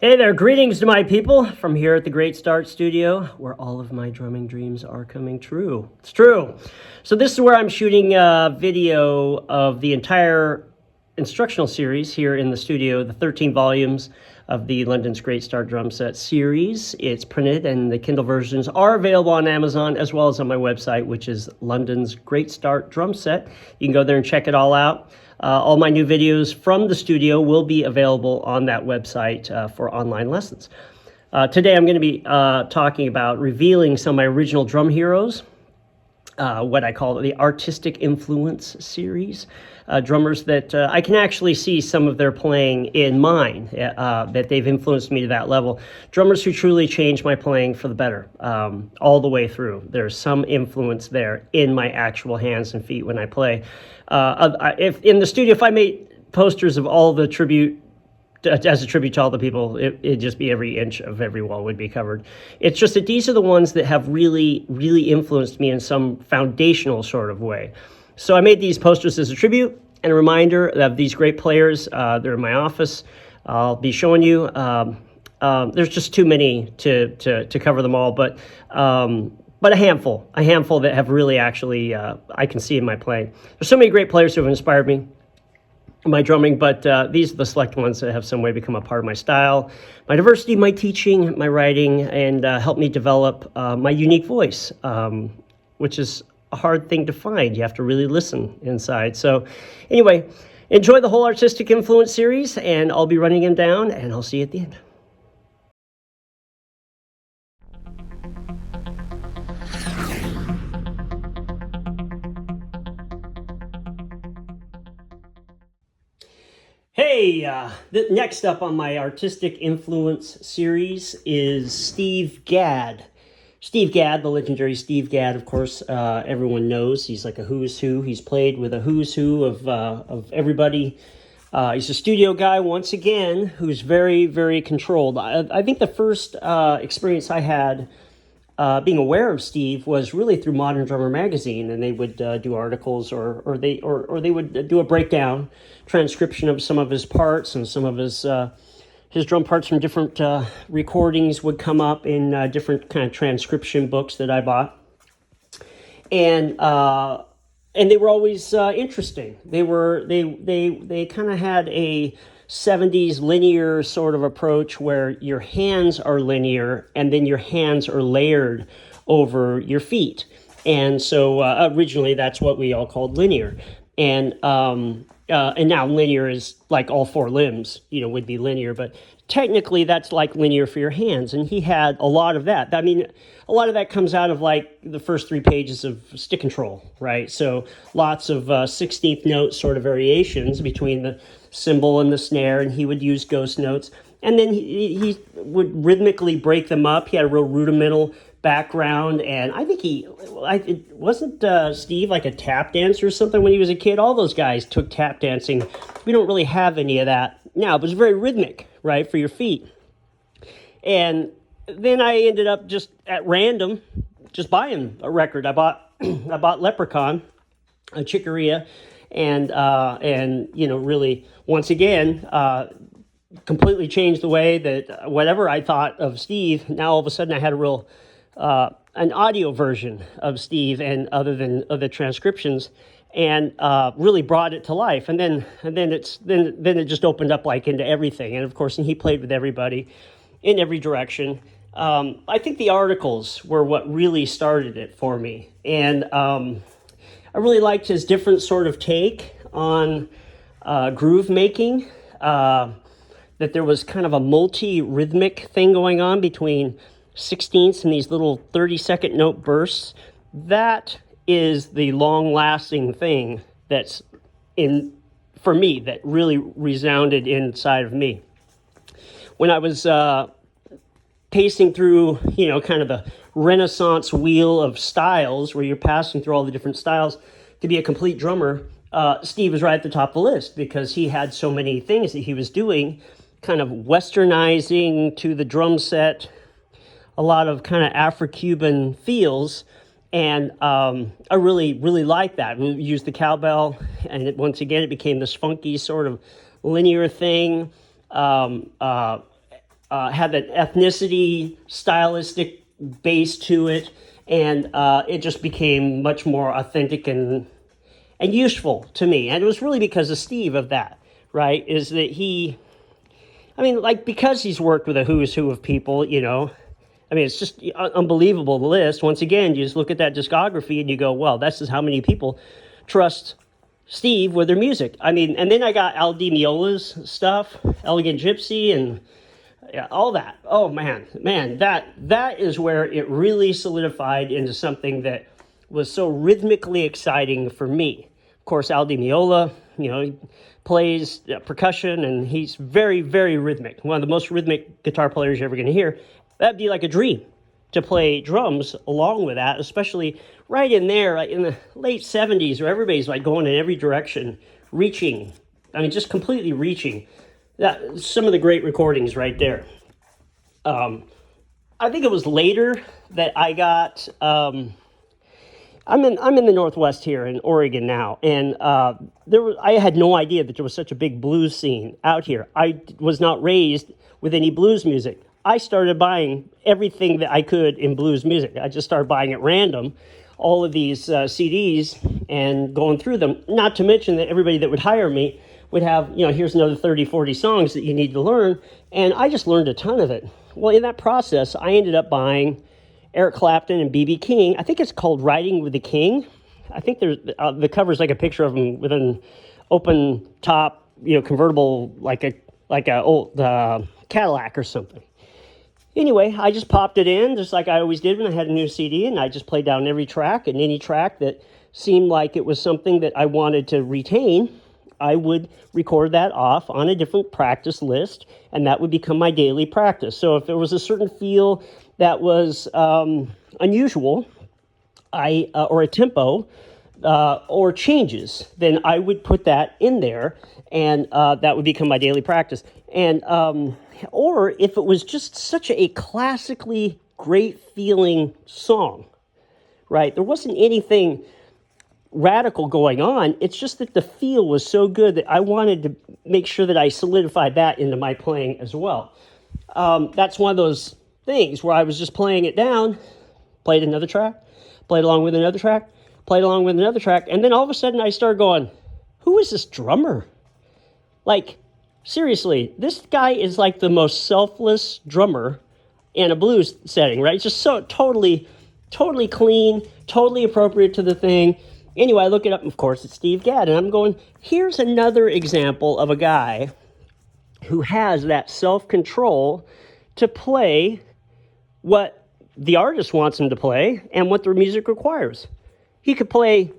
Hey there, greetings to my people from here at the Great Start Studio, where all of my drumming dreams are coming true. It's true. So this is where I'm shooting a video of the entire instructional series here in the studio, the 13 volumes of the London's Great Start Drum Set series. It's printed and the Kindle versions are available on Amazon as well as on my website, which is London's Great Start Drum Set. You can go there and check it all out. All my new videos from the studio will be available on that website for online lessons. Today I'm going to be talking about revealing some of my original drum heroes, what I call the Artistic Influence series. Drummers that I can actually see some of their playing in mine, that they've influenced me to that level. Drummers who truly changed my playing for the better, all the way through. There's some influence there in my actual hands and feet when I play. If in the studio, if I made posters of all the tribute, as a tribute to all the people, it'd just be every inch of every wall would be covered. It's just that these are the ones that have really, really influenced me in some foundational sort of way. So I made these posters as a tribute and a reminder of these great players. They're in my office. I'll be showing you. There's just too many to cover them all, but a handful that have really actually, I can see in my playing. There's so many great players who have inspired me in my drumming, but these are the select ones that have some way become a part of my style, my diversity, my teaching, my writing, and helped me develop my unique voice, which is a hard thing to find. You have to really listen inside. So anyway, enjoy the whole Artistic Influence series, and I'll be running them down, and I'll see you at the end. Hey, next up on my Artistic Influence series is Steve Gadd. Steve Gadd, the legendary Steve Gadd, of course, everyone knows. He's like a who's who. He's played with a who's who of everybody. He's a studio guy, once again, who's very, very controlled. I think the first experience I had being aware of Steve was really through Modern Drummer magazine, and they would do articles or they would do a breakdown transcription of some of his parts, and some of his drum parts from different recordings would come up in different kind of transcription books that I bought, and they were always interesting. They kind of had a 70s linear sort of approach where your hands are linear and then your hands are layered over your feet. And so originally that's what we all called linear. And now linear is like all four limbs, would be linear, but technically that's like linear for your hands. And he had a lot of that. I mean, a lot of that comes out of like the first 3 pages of stick control, right? So lots of 16th note sort of variations between the cymbal and the snare, and he would use ghost notes. And then he would rhythmically break them up. He had a real rudimental background, and I think wasn't Steve like a tap dancer or something when he was a kid? All those guys took tap dancing. We don't really have any of that now, but it's very rhythmic, right, for your feet. And then I ended up just at random just buying a record. I bought Leprechaun, a Chicoria, and really once again completely changed the way that whatever I thought of Steve. Now all of a sudden I had a real an audio version of Steve, and other than the transcriptions, and really brought it to life. And then it just opened up like into everything. And of course, he played with everybody in every direction. I think the articles were what really started it for me, and I really liked his different sort of take on groove making. That there was kind of a multi-rhythmic thing going on between 16ths and these little 30-second note bursts. That is the long-lasting thing that's for me, that really resounded inside of me. When I was pacing through, kind of the Renaissance wheel of styles, where you're passing through all the different styles to be a complete drummer, Steve was right at the top of the list, because he had so many things that he was doing, kind of westernizing to the drum set, a lot of kind of Afro-Cuban feels, and I really, really liked that. We used the cowbell, and once again, it became this funky sort of linear thing. had that ethnicity, stylistic base to it, and it just became much more authentic and useful to me. And it was really because of Steve of that, right? Is that he, I mean, like, because he's worked with a who's who of people, you know, I mean, it's just unbelievable, the list. Once again, you just look at that discography and you go, well, this is how many people trust Steve with their music. I mean, and then I got Al Di Meola's stuff, Elegant Gypsy, and all that. Oh, man, that is where it really solidified into something that was so rhythmically exciting for me. Of course, Al Di Meola, you know, he plays percussion, and he's very, very rhythmic. One of the most rhythmic guitar players you're ever going to hear. That'd be like a dream to play drums along with that, especially right in there, like in the late 70s, where everybody's like going in every direction, reaching. I mean, just completely reaching. Some of the great recordings right there. I think it was later that I got. I'm in the Northwest here in Oregon now, and I had no idea that there was such a big blues scene out here. I was not raised with any blues music. I started buying everything that I could in blues music. I just started buying at random all of these CDs and going through them. Not to mention that everybody that would hire me would have, you know, here's another 30, 40 songs that you need to learn. And I just learned a ton of it. Well, in that process, I ended up buying Eric Clapton and B.B. King. I think it's called Riding with the King. I think there's the cover's like a picture of him with an open top, you know, convertible, like a old Cadillac or something. Anyway, I just popped it in, just like I always did when I had a new CD, and I just played down every track, and any track that seemed like it was something that I wanted to retain, I would record that off on a different practice list, and that would become my daily practice. So if there was a certain feel that was unusual, or a tempo, or changes, then I would put that in there, and that would become my daily practice. And or if it was just such a classically great feeling song, right? There wasn't anything radical going on. It's just that the feel was so good that I wanted to make sure that I solidified that into my playing as well. That's one of those things where I was just playing it down, played another track, played along with another track, played along with another track, and then all of a sudden I started going, who is this drummer? Like, seriously, this guy is like the most selfless drummer in a blues setting, right? It's just so totally clean, totally appropriate to the thing. Anyway, I look it up, and of course, it's Steve Gadd, and I'm going, here's another example of a guy who has that self-control to play what the artist wants him to play and what their music requires. He could play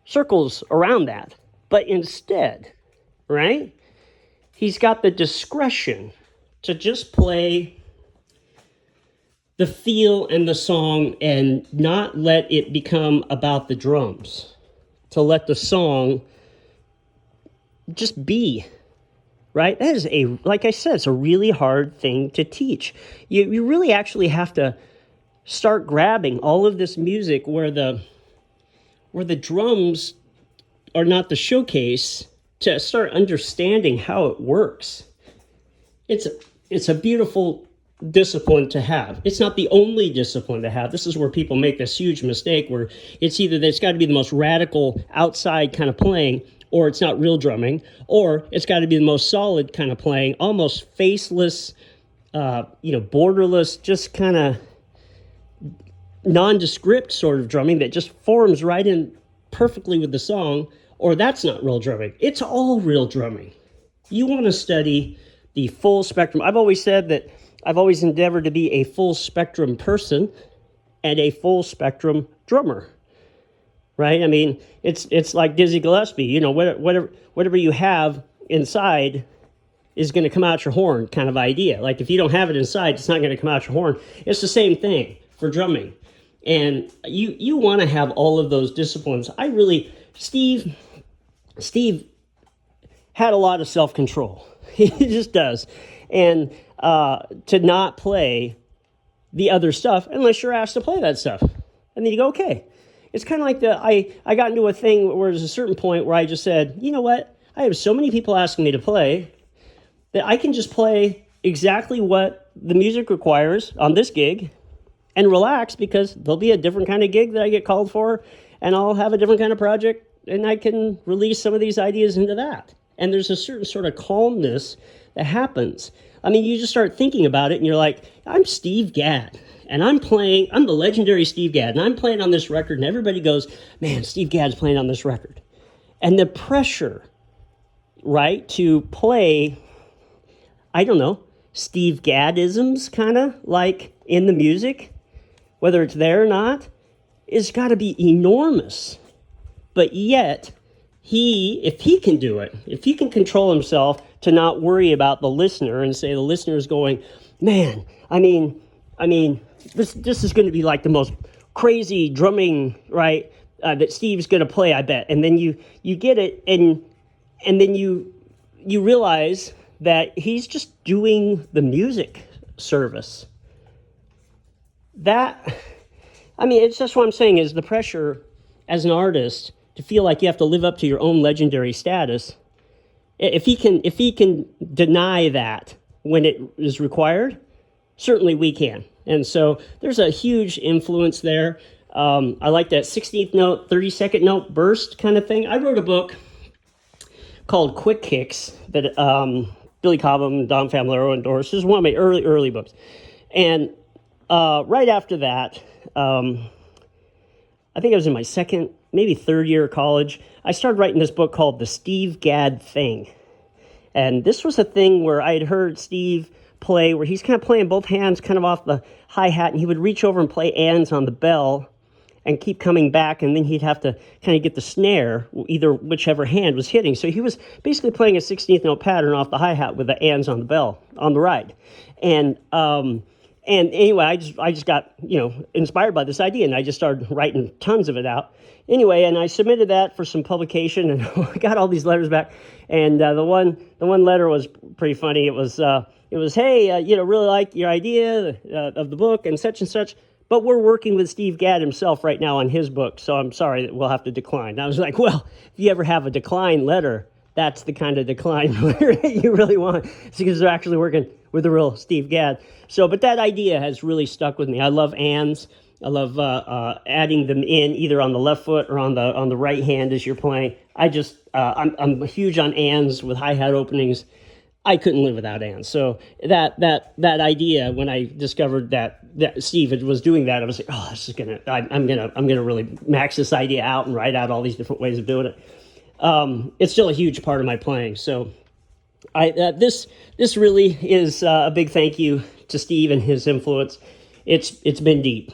circles around that, but instead, right, he's got the discretion to just play the feel and the song and not let it become about the drums, to let the song just be, right? That is like I said, it's a really hard thing to teach. You really actually have to start grabbing all of this music where the drums are not the showcase, to start understanding how it works. It's a beautiful discipline to have. It's not the only discipline to have. This is where people make this huge mistake where it's either that it's got to be the most radical outside kind of playing, or it's not real drumming, or it's got to be the most solid kind of playing, almost faceless, borderless, just kind of nondescript sort of drumming that just forms right in perfectly with the song, or that's not real drumming. It's all real drumming. You want to study the full spectrum. I've always said that I've always endeavored to be a full spectrum person and a full spectrum drummer, right? I mean, it's like Dizzy Gillespie, you know, whatever you have inside is going to come out your horn kind of idea. Like if you don't have it inside, it's not going to come out your horn. It's the same thing for drumming. And you want to have all of those disciplines. Steve had a lot of self-control. He just does. And to not play the other stuff unless you're asked to play that stuff. And then you go, okay. It's kind of like I got into a thing where there's a certain point where I just said, you know what? I have so many people asking me to play that I can just play exactly what the music requires on this gig and relax, because there'll be a different kind of gig that I get called for, and I'll have a different kind of project, and I can release some of these ideas into that. And there's a certain sort of calmness that happens. I mean, you just start thinking about it, and you're like, I'm Steve Gadd, and I'm the legendary Steve Gadd, and I'm playing on this record, and everybody goes, man, Steve Gadd's playing on this record. And the pressure, right, to play, I don't know, Steve Gaddisms, kind of, like in the music, whether it's there or not, is got to be enormous. But yet, if he can do it, if he can control himself to not worry about the listener and say the listener's going, man, I mean, this is going to be like the most crazy drumming, right, that Steve's going to play, I bet. And then you get it, and then you realize that he's just doing the music service. It's just what I'm saying is the pressure as an artist to feel like you have to live up to your own legendary status. If he can deny that when it is required, certainly we can. And so there's a huge influence there. I like that 16th note, 32nd note burst kind of thing. I wrote a book called Quick Kicks that Billy Cobham and Don Familaro endorsed. This is one of my early books. And right after that, I think I was in my second, maybe third year of college, I started writing this book called The Steve Gadd Thing. And this was a thing where I had heard Steve play, where he's kind of playing both hands kind of off the hi-hat, and he would reach over and play ands on the bell and keep coming back, and then he'd have to kind of get the snare, either whichever hand was hitting. So he was basically playing a 16th note pattern off the hi-hat with the ands on the bell on the ride. And anyway, I just got, inspired by this idea, and I just started writing tons of it out. Anyway, and I submitted that for some publication, and I got all these letters back. And the one letter was pretty funny. It was, hey, really like your idea of the book and such, but we're working with Steve Gadd himself right now on his book, so I'm sorry that we'll have to decline. And I was like, well, if you ever have a decline letter, that's the kind of decline letter that you really want, because they're actually working with the real Steve Gadd. So, but that idea has really stuck with me. I love ands. I love adding them in either on the left foot or on the right hand as you're playing. I'm huge on ands with hi-hat openings. I couldn't live without ands. So that idea, when I discovered that Steve was doing that, I was like, oh, this is I'm gonna really max this idea out and write out all these different ways of doing it. It's still a huge part of my playing. So this really is a big thank you to Steve and his influence. It's been deep.